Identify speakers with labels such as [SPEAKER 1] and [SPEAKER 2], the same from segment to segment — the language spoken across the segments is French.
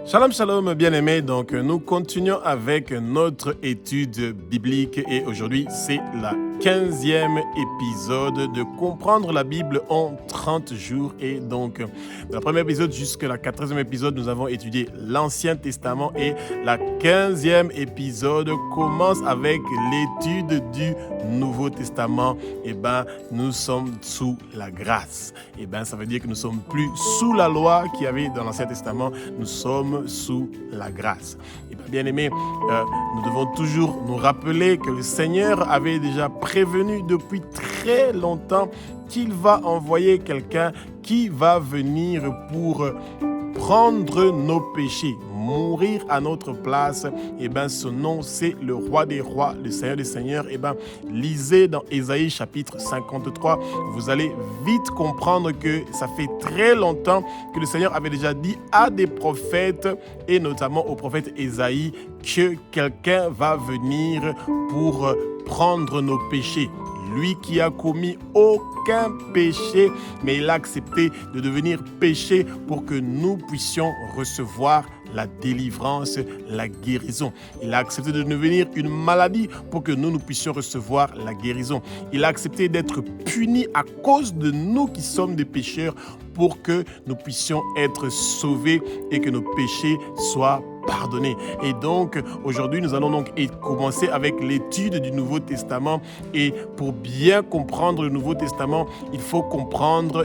[SPEAKER 1] Shalom, shalom, bien-aimés. Donc, nous continuons avec notre étude biblique et aujourd'hui, c'est la 15e épisode de Comprendre la Bible en 30 jours. Et donc, dans le premier épisode jusqu'à la 14e épisode, nous avons étudié l'Ancien Testament et la 15e épisode commence avec l'étude du Nouveau Testament. Nous sommes sous la grâce. Ça veut dire que nous ne sommes plus sous la loi qu'il y avait dans l'Ancien Testament. Nous sommes sous la grâce. Bien-aimés, nous devons toujours nous rappeler que le Seigneur avait déjà prévenu depuis très longtemps qu'il va envoyer quelqu'un qui va venir pour prendre nos péchés, mourir à notre place. Ce nom, c'est le roi des rois, le Seigneur des seigneurs. Lisez dans Ésaïe chapitre 53, vous allez vite comprendre que ça fait très longtemps que le Seigneur avait déjà dit à des prophètes, et notamment au prophète Ésaïe, que quelqu'un va venir pour prendre nos péchés. Lui qui a commis aucun péché, mais il a accepté de devenir péché pour que nous puissions recevoir la délivrance, la guérison. Il a accepté de devenir une maladie pour que nous puissions recevoir la guérison. Il a accepté d'être puni à cause de nous qui sommes des pécheurs pour que nous puissions être sauvés et que nos péchés soient pardonnés. Et donc, aujourd'hui, nous allons donc commencer avec l'étude du Nouveau Testament. Et pour bien comprendre le Nouveau Testament, il faut comprendre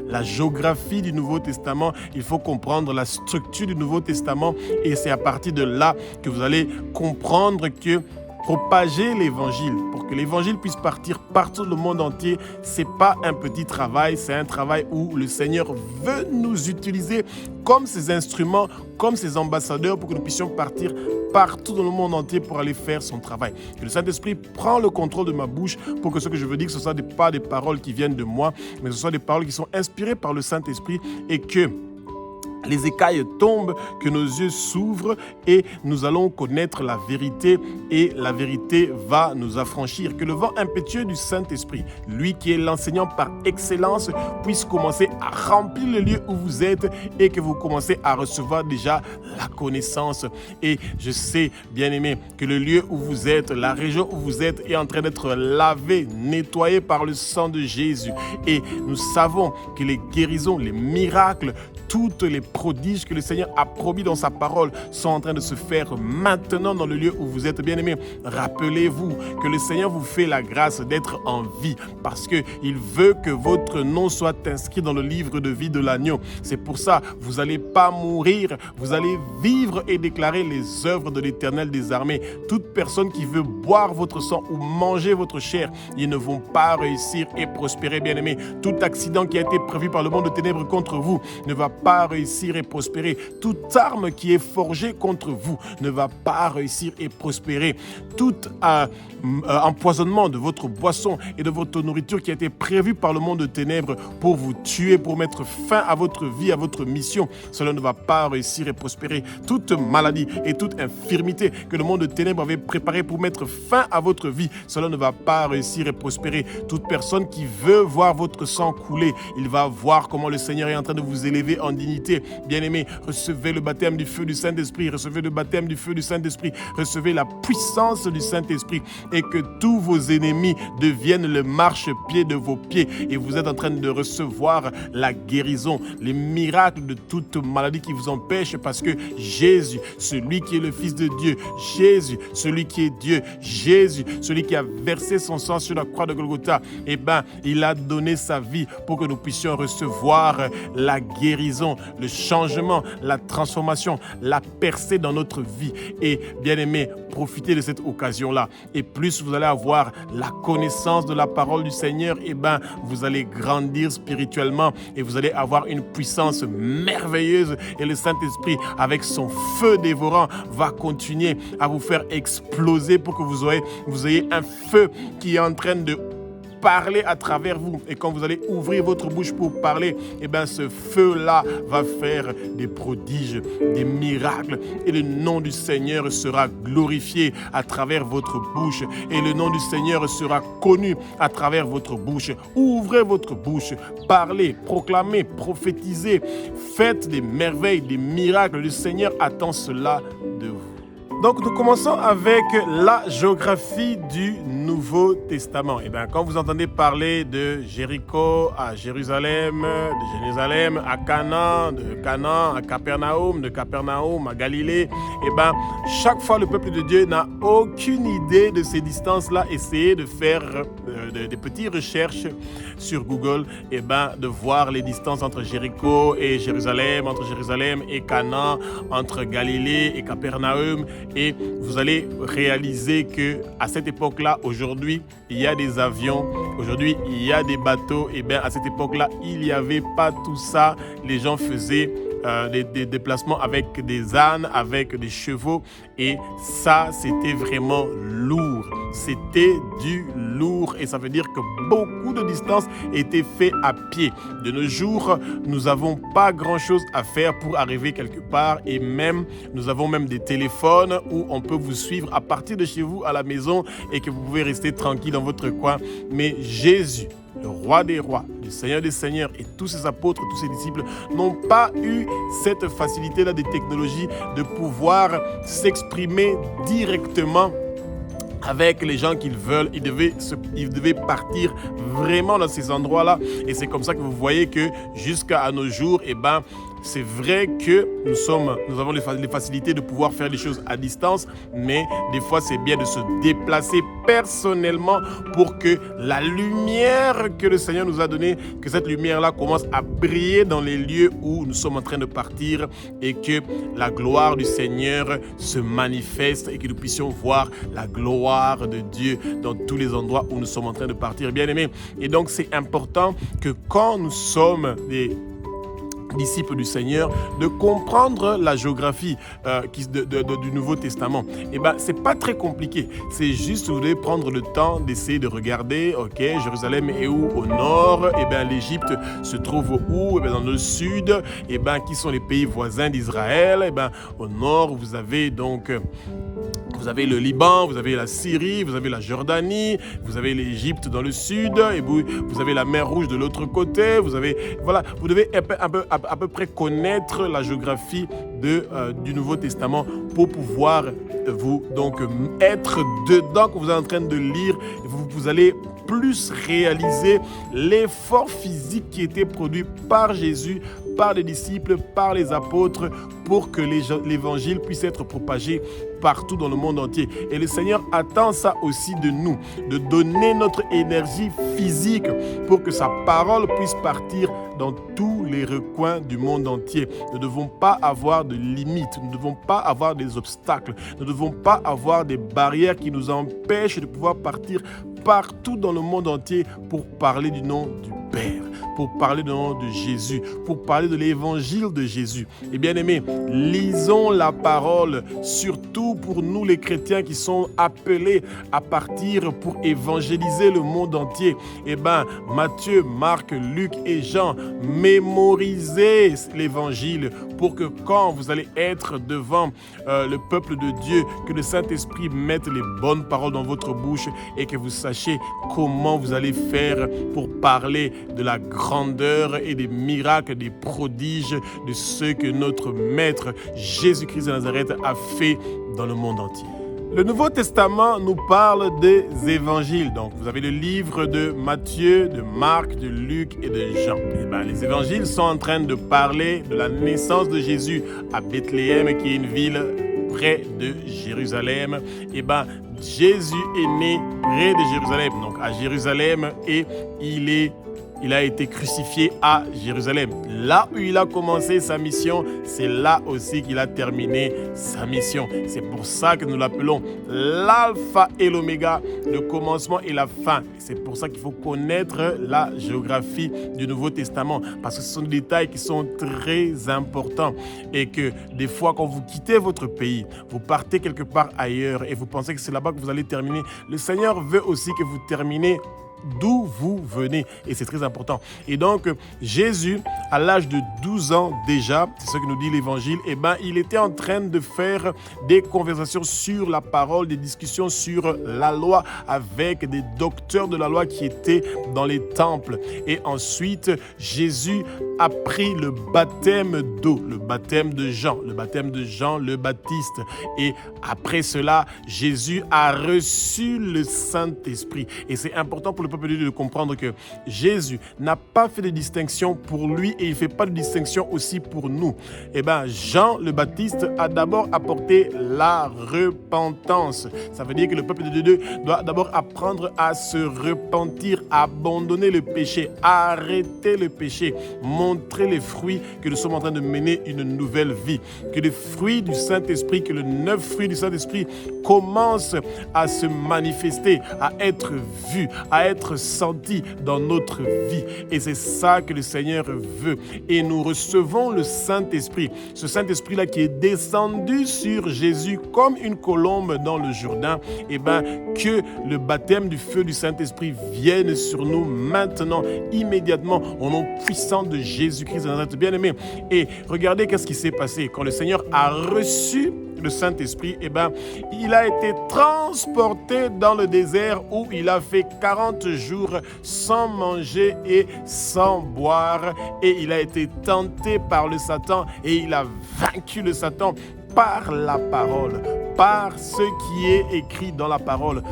[SPEAKER 1] la géographie du Nouveau Testament. Il faut comprendre la structure du Nouveau Testament. Et c'est à partir de là que vous allez comprendre que propager l'évangile, pour que l'évangile puisse partir partout dans le monde entier, c'est pas un petit travail, c'est un travail où le Seigneur veut nous utiliser comme ses instruments, comme ses ambassadeurs, pour que nous puissions partir partout dans le monde entier pour aller faire son travail. Que le Saint-Esprit prend le contrôle de ma bouche pour que ce que je veux dire, que ce ne soit pas des paroles qui viennent de moi, mais que ce soit des paroles qui sont inspirées par le Saint-Esprit et que les écailles tombent, que nos yeux s'ouvrent et nous allons connaître la vérité et la vérité va nous affranchir. Que le vent impétueux du Saint-Esprit, lui qui est l'enseignant par excellence, puisse commencer à remplir le lieu où vous êtes et que vous commencez à recevoir déjà la connaissance. Et je sais, bien-aimés, que le lieu où vous êtes, la région où vous êtes est en train d'être lavé, nettoyé par le sang de Jésus. Et nous savons que les guérisons, les miracles, toutes les prodiges que le Seigneur a promis dans sa parole sont en train de se faire maintenant dans le lieu où vous êtes, bien-aimés. Rappelez-vous que le Seigneur vous fait la grâce d'être en vie parce qu'il veut que votre nom soit inscrit dans le livre de vie de l'agneau. C'est pour ça, vous n'allez pas mourir, vous allez vivre et déclarer les œuvres de l'Éternel des armées. Toute personne qui veut boire votre sang ou manger votre chair, ils ne vont pas réussir et prospérer, bien-aimés. Tout accident qui a été prévu par le monde de ténèbres contre vous ne va pas réussir et prospérer. Toute arme qui est forgée contre vous ne va pas réussir et prospérer. Tout empoisonnement de votre boisson et de votre nourriture qui a été prévu par le monde de ténèbres pour vous tuer, pour mettre fin à votre vie, à votre mission, cela ne va pas réussir et prospérer. Toute maladie et toute infirmité que le monde de ténèbres avait préparé pour mettre fin à votre vie, cela ne va pas réussir et prospérer. Toute personne qui veut voir votre sang couler, il va voir comment le Seigneur est en train de vous élever en dignité. Bien-aimés, recevez le baptême du feu du Saint-Esprit, recevez le baptême du feu du Saint-Esprit, recevez la puissance du Saint-Esprit et que tous vos ennemis deviennent le marchepied de vos pieds et vous êtes en train de recevoir la guérison, les miracles de toute maladie qui vous empêche parce que Jésus, celui qui est le Fils de Dieu, Jésus, celui qui est Dieu, Jésus, celui qui a versé son sang sur la croix de Golgotha, il a donné sa vie pour que nous puissions recevoir la guérison, le changement, la transformation, la percée dans notre vie. Et bien aimé, profitez de cette occasion-là. Et plus vous allez avoir la connaissance de la parole du Seigneur, vous allez grandir spirituellement et vous allez avoir une puissance merveilleuse. Et le Saint-Esprit, avec son feu dévorant, va continuer à vous faire exploser pour que vous ayez un feu qui est en train de parler à travers vous. Et quand vous allez ouvrir votre bouche pour parler, eh bien ce feu-là va faire des prodiges, des miracles. Et le nom du Seigneur sera glorifié à travers votre bouche. Et le nom du Seigneur sera connu à travers votre bouche. Ouvrez votre bouche, parlez, proclamez, prophétisez. Faites des merveilles, des miracles. Le Seigneur attend cela de vous. Donc, nous commençons avec la géographie du Nouveau Testament. Eh bien, quand vous entendez parler de Jéricho à Jérusalem, de Jérusalem à Canaan, de Canaan à Capernaum, de Capernaum à Galilée, eh bien, chaque fois, le peuple de Dieu n'a aucune idée de ces distances-là. Essayez de faire des petites recherches sur Google, eh bien, de voir les distances entre Jéricho et Jérusalem, entre Jérusalem et Canaan, entre Galilée et Capernaum. Et vous allez réaliser qu'à cette époque-là, aujourd'hui, il y a des avions, aujourd'hui, il y a des bateaux. Et bien, à cette époque-là, il n'y avait pas tout ça. Les gens faisaient des déplacements avec des ânes, avec des chevaux. Et ça, c'était vraiment lourd. C'était du lourd. Et ça veut dire que beaucoup de distances étaient faites à pied. De nos jours, nous n'avons pas grand-chose à faire pour arriver quelque part. Et même, nous avons même des téléphones où on peut vous suivre à partir de chez vous à la maison et que vous pouvez rester tranquille dans votre coin. Mais Jésus, le roi des rois, le Seigneur des seigneurs et tous ses apôtres, tous ses disciples n'ont pas eu cette facilité-là des technologies de pouvoir s'exprimer directement avec les gens qu'ils veulent. Ils devaient partir vraiment dans ces endroits-là. Et c'est comme ça que vous voyez que jusqu'à nos jours, eh ben, c'est vrai que nous avons les facilités de pouvoir faire des choses à distance, mais des fois, c'est bien de se déplacer personnellement pour que la lumière que le Seigneur nous a donnée, que cette lumière-là commence à briller dans les lieux où nous sommes en train de partir et que la gloire du Seigneur se manifeste et que nous puissions voir la gloire de Dieu dans tous les endroits où nous sommes en train de partir, bien aimés. Et donc, c'est important que quand nous sommes des disciples du Seigneur, de comprendre la géographie du Nouveau Testament. Eh bien, c'est pas très compliqué. C'est juste, vous devez prendre le temps d'essayer de regarder, ok, Jérusalem est où? Au nord. Eh bien, l'Égypte se trouve où? Eh bien, dans le sud. Eh bien, qui sont les pays voisins d'Israël? Eh bien, au nord, vous avez donc... Vous avez le Liban, vous avez la Syrie, vous avez la Jordanie, vous avez l'Égypte dans le sud, et vous avez la mer Rouge de l'autre côté. Vous devez à peu près connaître la géographie du Nouveau Testament pour pouvoir vous donc être dedans que vous êtes en train de lire. Vous allez plus réaliser l'effort physique qui était produit par Jésus, par les disciples, par les apôtres, pour que l'évangile puisse être propagé partout dans le monde entier. Et le Seigneur attend ça aussi de nous, de donner notre énergie physique pour que sa parole puisse partir dans tous les recoins du monde entier. Nous ne devons pas avoir de limites, nous ne devons pas avoir des obstacles, nous ne devons pas avoir des barrières qui nous empêchent de pouvoir partir partout dans le monde entier pour parler du nom du Père, pour parler du nom de Jésus, pour parler de l'évangile de Jésus. Et bien aimés, lisons la parole, surtout pour nous les chrétiens qui sont appelés à partir pour évangéliser le monde entier. Et bien, Matthieu, Marc, Luc et Jean, mémorisez l'évangile pour que quand vous allez être devant le peuple de Dieu, que le Saint-Esprit mette les bonnes paroles dans votre bouche et que vous sachiez comment vous allez faire pour parler de la grandeur et des miracles, des prodiges de ce que notre Maître Jésus-Christ de Nazareth a fait dans le monde entier. Le Nouveau Testament nous parle des évangiles. Donc, vous avez le livre de Matthieu, de Marc, de Luc et de Jean. Et bien, les évangiles sont en train de parler de la naissance de Jésus à Bethléem, qui est une ville près de Jérusalem. Et bien, Jésus est né près de Jérusalem, donc à Jérusalem, et il a été crucifié à Jérusalem. Là où il a commencé sa mission, c'est là aussi qu'il a terminé sa mission. C'est pour ça que nous l'appelons l'alpha et l'oméga, le commencement et la fin. C'est pour ça qu'il faut connaître la géographie du Nouveau Testament, parce que ce sont des détails qui sont très importants et que des fois, quand vous quittez votre pays, vous partez quelque part ailleurs et vous pensez que c'est là-bas que vous allez terminer. Le Seigneur veut aussi que vous terminez d'où vous venez. Et c'est très important. Et donc, Jésus, à l'âge de 12 ans déjà, c'est ce que nous dit l'Évangile, il était en train de faire des conversations sur la parole, des discussions sur la loi avec des docteurs de la loi qui étaient dans les temples. Et ensuite, Jésus a pris le baptême d'eau, le baptême de Jean le Baptiste. Et après cela, Jésus a reçu le Saint-Esprit. Et c'est important pour le peuple de Dieu de comprendre que Jésus n'a pas fait de distinction pour lui et il ne fait pas de distinction aussi pour nous. Jean le Baptiste a d'abord apporté la repentance. Ça veut dire que le peuple de Dieu doit d'abord apprendre à se repentir, abandonner le péché, arrêter le péché, montrer les fruits que nous sommes en train de mener une nouvelle vie. Que les fruits du Saint-Esprit, que le 9 fruits du Saint-Esprit commencent à se manifester, à être vus, à être sentis dans notre vie. Et c'est ça que le Seigneur veut. Et nous recevons le Saint-Esprit. Ce Saint-Esprit-là qui est descendu sur Jésus comme une colombe dans le Jourdain, que le baptême du feu du Saint-Esprit vienne sur nous maintenant, immédiatement, au nom puissant de Jésus-Christ de Nazareth, bien-aimé. Et regardez qu'est-ce qui s'est passé. Quand le Seigneur a reçu le Saint-Esprit, il a été transporté dans le désert où il a fait 40 jours sans manger et sans boire. Et il a été tenté par le Satan et il a vaincu le Satan par la parole, par ce qui est écrit dans la parole,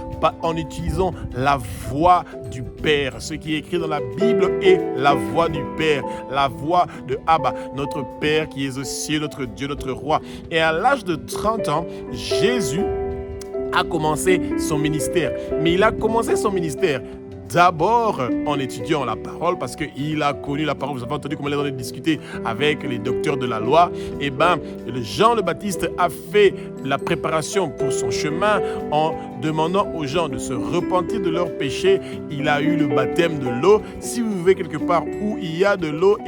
[SPEAKER 1] en utilisant la voix du Père. Ce qui est écrit dans la Bible est la voix du Père, la voix de Abba, notre Père qui est aux cieux, notre Dieu, notre Roi. Et à l'âge de 30 ans, Jésus a commencé son ministère. Mais il a commencé son ministère d'abord en étudiant la parole, parce qu'il a connu la parole. Vous avez entendu comment il a discuté avec les docteurs de la loi. Jean le Baptiste a fait la préparation pour son chemin en demandant aux gens de se repentir de leurs péchés. Il a eu le baptême de l'eau. Si vous vivez quelque part où il y a de l'eau,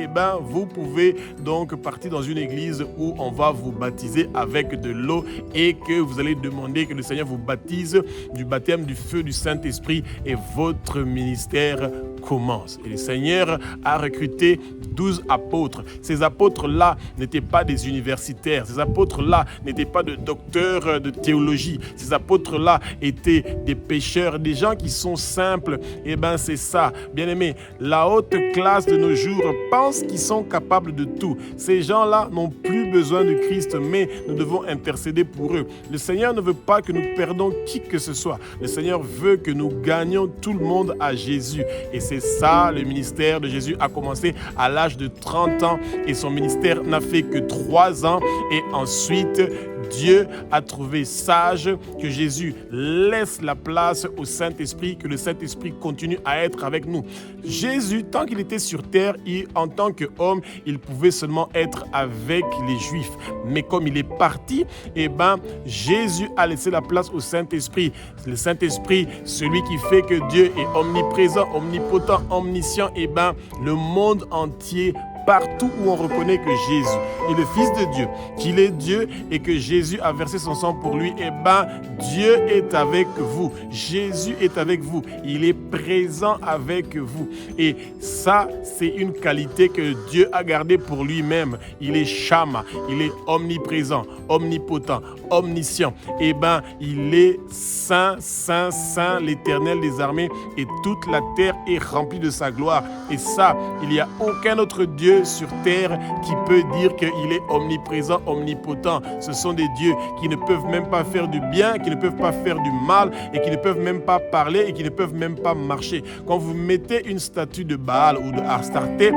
[SPEAKER 1] vous pouvez donc partir dans une église où on va vous baptiser avec de l'eau et que vous allez demander que le Seigneur vous baptise du baptême du feu du Saint-Esprit et votre ministère commence. Et le Seigneur a recruté 12 apôtres. Ces apôtres-là n'étaient pas des universitaires. Ces apôtres-là n'étaient pas de docteurs de théologie. Ces apôtres-là étaient des pécheurs, des gens qui sont simples. C'est ça. Bien-aimés, la haute classe de nos jours pense qu'ils sont capables de tout. Ces gens-là n'ont plus besoin de Christ, mais nous devons intercéder pour eux. Le Seigneur ne veut pas que nous perdons qui que ce soit. Le Seigneur veut que nous gagnions tout le monde à Jésus. Et c'est ça, le ministère de Jésus a commencé à l'âge de 30 ans et son ministère n'a fait que 3 ans. Et ensuite, Dieu a trouvé sage que Jésus laisse la place au Saint-Esprit, que le Saint-Esprit continue à être avec nous. Jésus, tant qu'il était sur terre, en tant qu'homme, il pouvait seulement être avec les Juifs. Mais comme il est parti, Jésus a laissé la place au Saint-Esprit. Le Saint-Esprit, celui qui fait que Dieu est omniprésent, omnipotent, omniscient, le monde entier, partout où on reconnaît que Jésus est le Fils de Dieu, qu'il est Dieu et que Jésus a versé son sang pour lui, Dieu est avec vous. Jésus est avec vous. Il est présent avec vous. Et ça, c'est une qualité que Dieu a gardée pour lui-même. Il est Shama, il est omniprésent, omnipotent, omniscient. Il est saint, saint, saint, l'Éternel des armées, et toute la terre est remplie de sa gloire. Et ça, il n'y a aucun autre Dieu sur terre qui peut dire qu'il est omniprésent, omnipotent. Ce sont des dieux qui ne peuvent même pas faire du bien, qui ne peuvent pas faire du mal et qui ne peuvent même pas parler et qui ne peuvent même pas marcher. Quand vous mettez une statue de Baal ou de Astarté,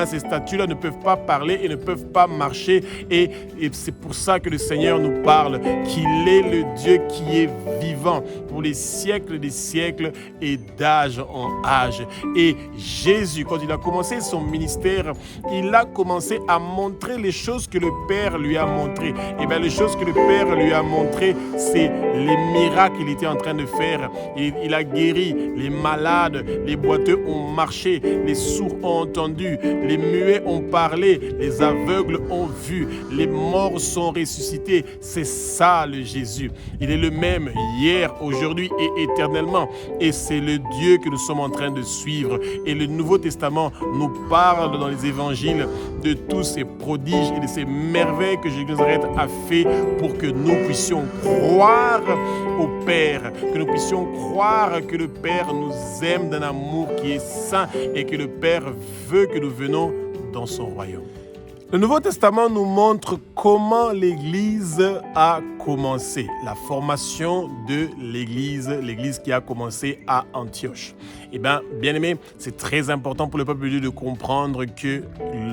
[SPEAKER 1] ces statues-là ne peuvent pas parler et ne peuvent pas marcher. Et c'est pour ça que le Seigneur nous parle qu'il est le Dieu qui est vivant pour les siècles des siècles et d'âge en âge. Et Jésus, quand il a commencé son ministère, il a commencé à montrer les choses que le Père lui a montrées. Et bien, les choses que le Père lui a montrées, c'est les miracles qu'il était en train de faire. Il a guéri les malades, les boiteux ont marché, les sourds ont entendu, les muets ont parlé, les aveugles ont vu, les morts sont ressuscités. C'est ça le Jésus. Il est le même hier, aujourd'hui et éternellement. Et c'est le Dieu que nous sommes en train de suivre. Et le Nouveau Testament nous parle dans les évangiles de tous ces prodiges et de ces merveilles que Jésus de Nazareth a fait pour que nous puissions croire au Père, que nous puissions croire que le Père nous aime d'un amour qui est saint et que le Père veut que nous venons dans son royaume. Le Nouveau Testament nous montre comment l'Église a commencé, la formation de l'Église qui a commencé à Antioche. Eh bien, bien-aimés, c'est très important pour le peuple de Dieu de comprendre que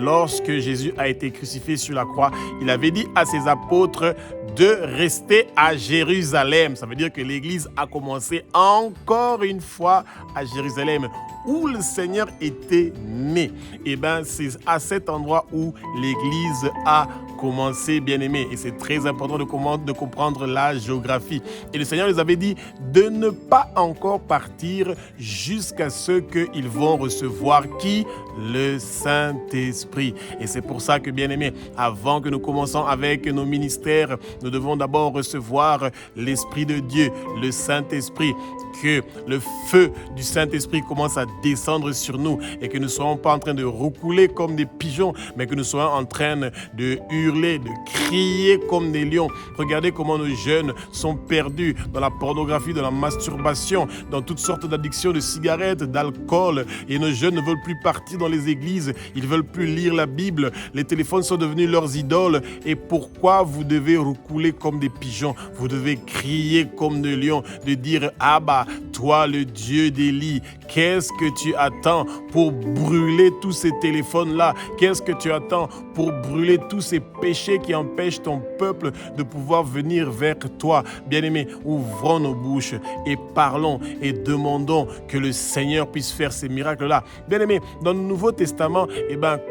[SPEAKER 1] lorsque Jésus a été crucifié sur la croix, il avait dit à ses apôtres de rester à Jérusalem. Ça veut dire que l'Église a commencé encore une fois à Jérusalem, où le Seigneur était né. Eh bien, c'est à cet endroit où l'Église a commencé, bien-aimés. Et c'est très important de comprendre la géographie. Et le Seigneur les avait dit de ne pas encore partir jusqu'à ce qu'ils vont recevoir qui? Le Saint-Esprit. Et c'est pour ça que, bien-aimés, avant que nous commençons avec nos ministères, nous devons d'abord recevoir l'Esprit de Dieu, le Saint-Esprit, que le feu du Saint-Esprit commence à descendre sur nous et que nous ne soyons pas en train de roucouler comme des pigeons, mais que nous soyons en train de hurler, de crier comme des lions. Regardez comment nos jeunes sont perdus dans la pornographie, dans la masturbation, dans toutes sortes d'addictions de cigarettes, d'alcool. Et nos jeunes ne veulent plus partir dans les églises, ils ne veulent plus lire la Bible. Les téléphones sont devenus leurs idoles. Et pourquoi vous devez roucouler comme des pigeons? Vous devez crier comme des lions, de dire « Abba, toi le Dieu d'Élie, qu'est-ce que tu attends pour brûler tous ces téléphones-là? Qu'est-ce que tu attends pour brûler tous ces péchés qui empêchent ton peuple de pouvoir venir vers toi? » Bien-aimés, ouvrons nos bouches et parlons et demandons que le Seigneur puisse faire ces miracles-là. Bien-aimés, dans le Nouveau Testament,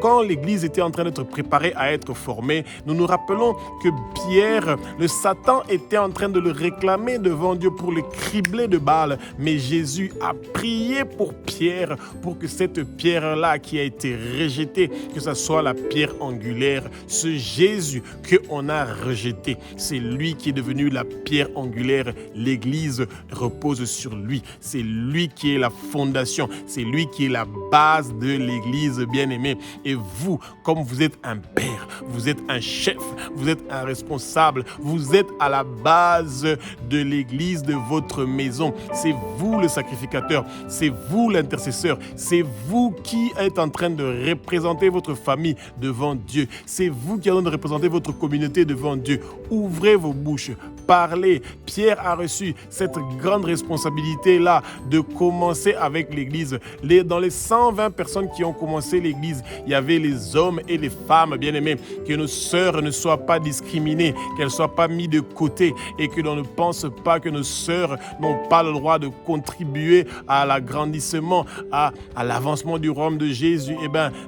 [SPEAKER 1] quand l'Église était en train d'être préparée à être formée, nous nous rappelons que Pierre, le Satan était en train de le réclamer devant Dieu pour le cribler de balles. Mais Jésus a prié pour Pierre, pour que cette pierre-là qui a été rejetée, que ce soit la pierre angulaire, ce Jésus qu'on a rejeté, c'est lui qui est devenu la pierre angulaire. L'Église repose sur lui. C'est lui qui est la fondation. C'est lui qui est la base de l'Église, bien-aimée. Et vous, comme vous êtes un père, vous êtes un chef, vous êtes un responsable, vous êtes à la base de l'Église de votre maison. C'est vous le sacrificateur, c'est vous l'intercesseur, c'est vous qui êtes en train de représenter votre famille devant Dieu, c'est vous qui êtes en train de représenter votre communauté devant Dieu. Ouvrez vos bouches, parlez. Pierre a reçu cette grande responsabilité-là de commencer avec l'Église. Dans les 120 personnes qui ont commencé l'Église, il y avait les hommes et les femmes, bien-aimés. Que nos sœurs ne soient pas discriminées, qu'elles ne soient pas mises de côté et que l'on ne pense pas que nos sœurs n'ont pas le droit de contribuer à l'agrandissement, à l'avancement du royaume de Jésus.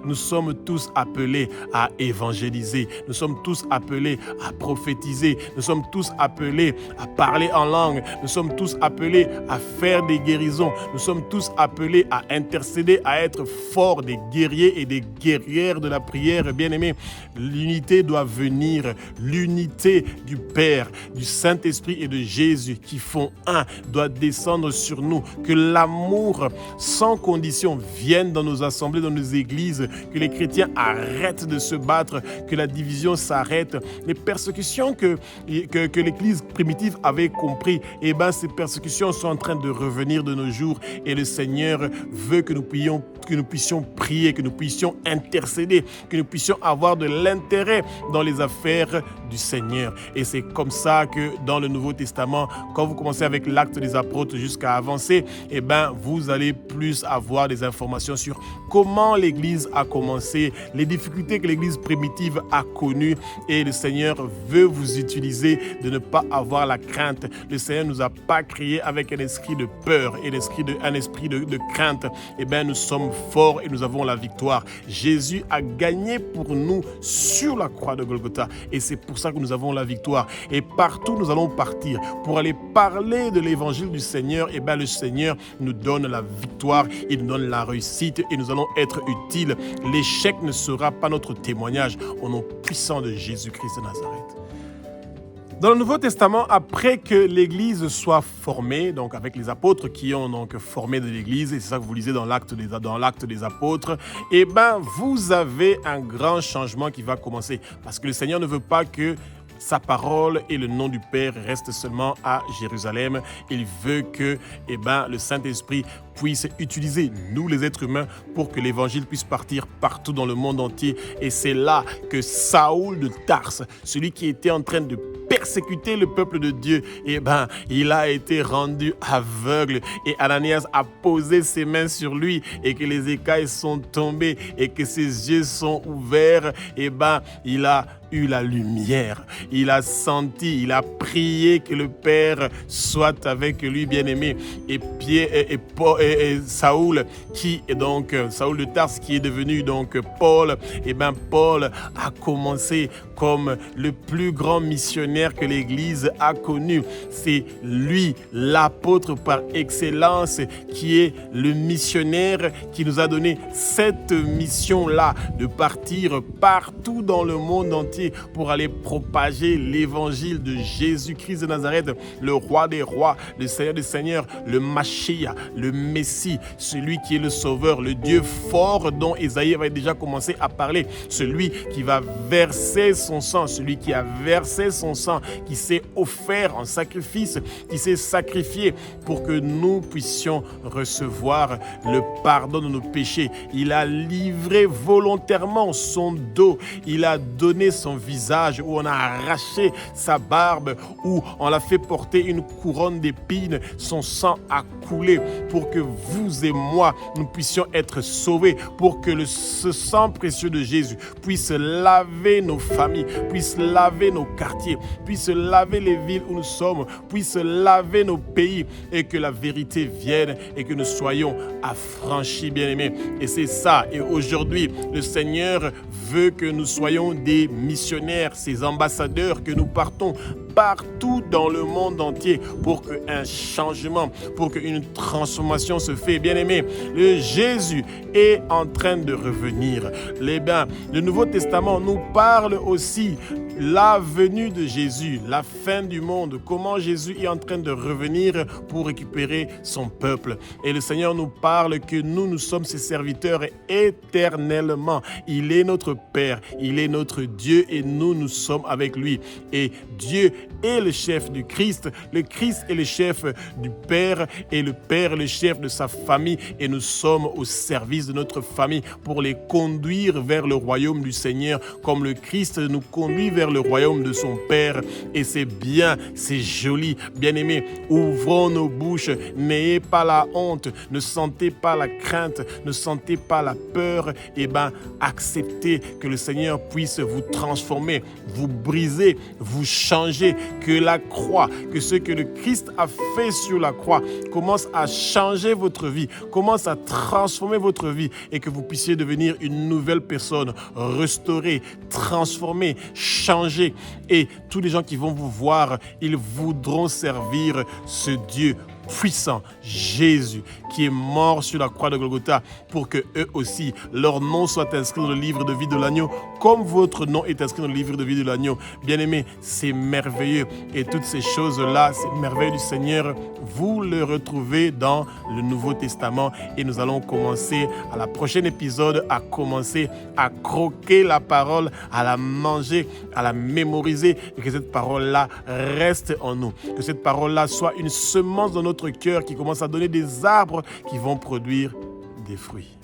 [SPEAKER 1] Nous sommes tous appelés à évangéliser. Nous sommes tous appelés à prophétiser. Nous sommes tous appelés à parler en langue. Nous sommes tous appelés à faire des guérisons. Nous sommes tous appelés à intercéder, à être forts, des guerriers et des guerrières de la prière. Bien-aimés, l'unité doit venir. L'unité du Père, du Saint-Esprit et de Jésus qui font un doit descendre sur nous. Que l'amour sans condition vienne dans nos assemblées, dans nos églises. Que les chrétiens arrêtent de se battre. Que la division s'arrête. Les persécutions que l'Église primitive avait compris, ces persécutions sont en train de revenir de nos jours. Et le Seigneur veut que nous puissions prier, que nous puissions intercéder, que nous puissions avoir de l'intérêt dans les affaires du Seigneur. Et c'est comme ça que dans le Nouveau Testament, quand vous commencez avec l'Acte des Apôtres jusqu'à avancer, vous allez plus avoir des informations sur comment l'Église a commencé, les difficultés que l'Église primitive a connues. Et le Seigneur veut vous utiliser de ne pas avoir la crainte. Le Seigneur ne nous a pas créés avec un esprit de peur et un esprit de crainte. Eh bien, nous sommes forts et nous avons la victoire. Jésus a gagné pour nous sur la croix de Golgotha. Et c'est pour ça que nous avons la victoire. Et partout, nous allons partir pour aller parler de l'évangile du Seigneur. Eh bien, le Seigneur nous donne la victoire, il nous donne la réussite et nous allons être utiles. L'échec ne sera pas notre témoignage au nom puissant de Jésus-Christ de Nazareth. Dans le Nouveau Testament, après que l'Église soit formée, donc avec les apôtres qui ont donc formé de l'Église, et c'est ça que vous lisez dans l'acte des apôtres, eh bien, vous avez un grand changement qui va commencer. Parce que le Seigneur ne veut pas que sa parole et le nom du Père restent seulement à Jérusalem. Il veut que le Saint-Esprit puisse utiliser nous les êtres humains pour que l'évangile puisse partir partout dans le monde entier. Et c'est là que Saoul de Tarse, celui qui était en train de persécuter le peuple de Dieu, il a été rendu aveugle et Ananias a posé ses mains sur lui et que les écailles sont tombées et que ses yeux sont ouverts. Il a eu la lumière, il a senti, il a prié que le Père soit avec lui, bien-aimé. Et Saoul, qui est donc Saoul de Tarse, qui est devenu donc Paul, Paul a commencé comme le plus grand missionnaire que l'Église a connu. C'est lui, l'apôtre par excellence, qui est le missionnaire qui nous a donné cette mission-là de partir partout dans le monde entier pour aller propager l'évangile de Jésus-Christ de Nazareth, le roi des rois, le Seigneur des seigneurs, le Mashiach, le Messie, celui qui est le sauveur, le Dieu fort dont Ésaïe avait déjà commencé à parler, celui qui va verser son sang, celui qui a versé son sang, qui s'est offert en sacrifice, qui s'est sacrifié pour que nous puissions recevoir le pardon de nos péchés. Il a livré volontairement son dos, il a donné son visage, où on a arraché sa barbe, où on l'a fait porter une couronne d'épines, son sang a coulé pour que vous et moi, nous puissions être sauvés, pour que ce sang précieux de Jésus puisse laver nos familles, puisse laver nos quartiers, puisse laver les villes où nous sommes, puisse laver nos pays et que la vérité vienne et que nous soyons affranchis, bien-aimés. Et c'est ça. Et aujourd'hui, le Seigneur veut que nous soyons des missionnaires, ces ambassadeurs, que nous partons partout dans le monde entier pour qu'un changement, pour qu'une transformation se fait. Bien-aimés, le Jésus est en train de revenir. Le Nouveau Testament nous parle aussi la venue de Jésus, la fin du monde, comment Jésus est en train de revenir pour récupérer son peuple. Et le Seigneur nous parle que nous sommes ses serviteurs éternellement. Il est notre Père, il est notre Dieu et nous sommes avec lui. Et Dieu est le chef du Christ, le Christ est le chef du Père et le Père est le chef de sa famille et nous sommes au service de notre famille pour les conduire vers le royaume du Seigneur comme le Christ nous conduit vers le royaume de son Père. Et c'est bien, c'est joli. Bien-aimés, ouvrons nos bouches, n'ayez pas la honte, ne sentez pas la crainte, ne sentez pas la peur. Acceptez que le Seigneur puisse vous transformer, vous briser, vous changer, que la croix, que ce que le Christ a fait sur la croix commence à changer votre vie, commence à transformer votre vie et que vous puissiez devenir une nouvelle personne, restaurée, transformée, changée. Et tous les gens qui vont vous voir, ils voudront servir ce Dieu puissant, Jésus, qui est mort sur la croix de Golgotha pour que eux aussi, leur nom soit inscrit dans le livre de vie de l'agneau, comme votre nom est inscrit dans le livre de vie de l'agneau. Bien-aimés, c'est merveilleux. Et toutes ces choses-là, ces merveilles du Seigneur, vous le retrouvez dans le Nouveau Testament. Et nous allons commencer, à la prochaine épisode, à commencer à croquer la parole, à la manger, à la mémoriser, et que cette parole-là reste en nous. Que cette parole-là soit une semence dans notre cœur qui commence à donner des arbres qui vont produire des fruits.